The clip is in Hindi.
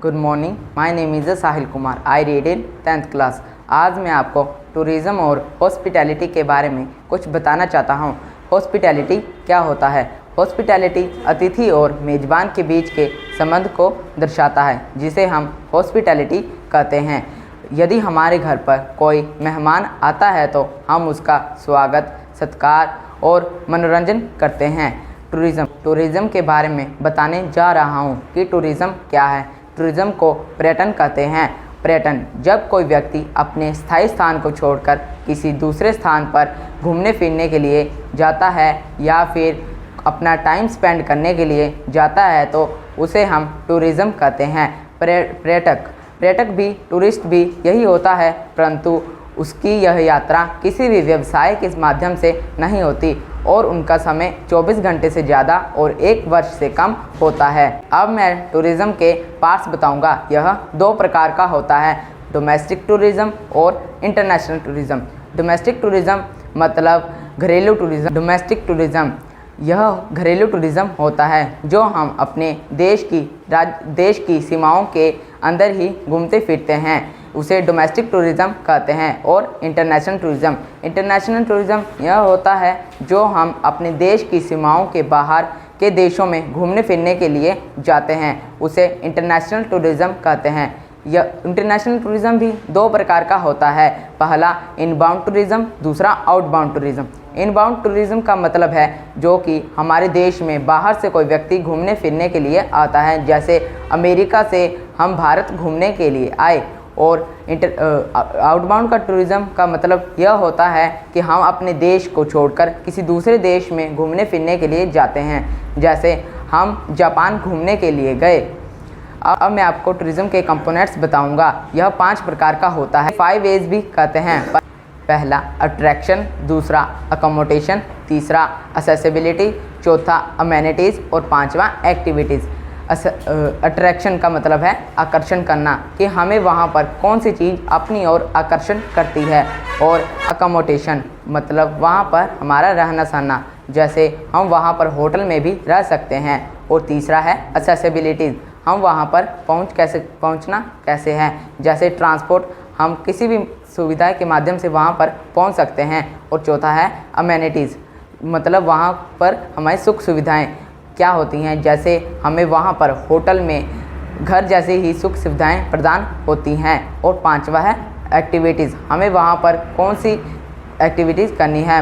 Good morning, my name is Sahil Kumar. I read in 10th class. आज मैं आपको टूरिज़्म और हॉस्पिटैलिटी के बारे में कुछ बताना चाहता हूँ। हॉस्पिटैलिटी क्या होता है? हॉस्पिटैलिटी अतिथि और मेज़बान के बीच के संबंध को दर्शाता है, जिसे हम हॉस्पिटैलिटी कहते हैं। यदि हमारे घर पर कोई मेहमान आता है तो हम उसका स्वागत, सत्कार और मनोरंजन करते हैं। टूरिज़्म के बारे में बताने जा रहा हूँ कि टूरिज़्म क्या है। टूरिज़्म को पर्यटन कहते हैं। पर्यटन जब कोई व्यक्ति अपने स्थायी स्थान को छोड़कर किसी दूसरे स्थान पर घूमने फिरने के लिए जाता है या फिर अपना टाइम स्पेंड करने के लिए जाता है तो उसे हम टूरिज़्म कहते हैं। पर्यटक भी टूरिस्ट भी यही होता है, परंतु उसकी यह यात्रा किसी भी व्यवसाय के माध्यम से नहीं होती और उनका समय 24 घंटे से ज़्यादा और 1 वर्ष से कम होता है। अब मैं टूरिज़्म के पार्ट्स बताऊंगा। यह 2 प्रकार का होता है, डोमेस्टिक टूरिज़्म और इंटरनेशनल टूरिज़्म। डोमेस्टिक टूरिज़्म मतलब घरेलू टूरिज़्म। डोमेस्टिक टूरिज़्म यह घरेलू टूरिज़्म होता है जो हम अपने देश की सीमाओं के अंदर ही घूमते फिरते हैं, उसे डोमेस्टिक टूरिज़्म कहते हैं। और इंटरनेशनल टूरिज़्म यह होता है जो हम अपने देश की सीमाओं के बाहर के देशों में घूमने फिरने के लिए जाते हैं, उसे इंटरनेशनल टूरिज़्म कहते हैं। यह इंटरनेशनल टूरिज़्म भी 2 प्रकार का होता है, पहला इनबाउंड टूरिज़्म, दूसरा आउटबाउंड टूरिज़्म। इनबाउंड टूरिज़्म का मतलब है जो कि हमारे देश में बाहर से कोई व्यक्ति घूमने फिरने के लिए आता है, जैसे अमेरिका से हम भारत घूमने के लिए आए। और आउटबाउंड का टूरिज़्म का मतलब यह होता है कि हम अपने देश को छोड़कर किसी दूसरे देश में घूमने फिरने के लिए जाते हैं, जैसे हम जापान घूमने के लिए गए। अब मैं आपको टूरिज़्म के कंपोनेंट्स बताऊंगा। यह 5 प्रकार का होता है, 5 वेज भी कहते हैं। पहला अट्रैक्शन, दूसरा अकोमोडेशन, तीसरा असेसिबिलिटी, चौथा अमेनिटीज़ और 5वां एक्टिविटीज़। अट्रैक्शन का मतलब है आकर्षण करना, कि हमें वहाँ पर कौन सी चीज़ अपनी ओर आकर्षण करती है। और अकोमोडेशन मतलब वहाँ पर हमारा रहना सहना, जैसे हम वहाँ पर होटल में भी रह सकते हैं। और तीसरा है असेसिबिलिटीज़, हम वहाँ पर पहुँचना कैसे है, जैसे ट्रांसपोर्ट, हम किसी भी सुविधा के माध्यम से वहाँ पर पहुँच सकते हैं। और चौथा है अमेनिटीज़, मतलब वहाँ पर हमारी सुख सुविधाएं क्या होती हैं, जैसे हमें वहाँ पर होटल में घर जैसे ही सुख सुविधाएं प्रदान होती हैं। और 5वां है एक्टिविटीज़, हमें वहाँ पर कौन सी एक्टिविटीज़ करनी है।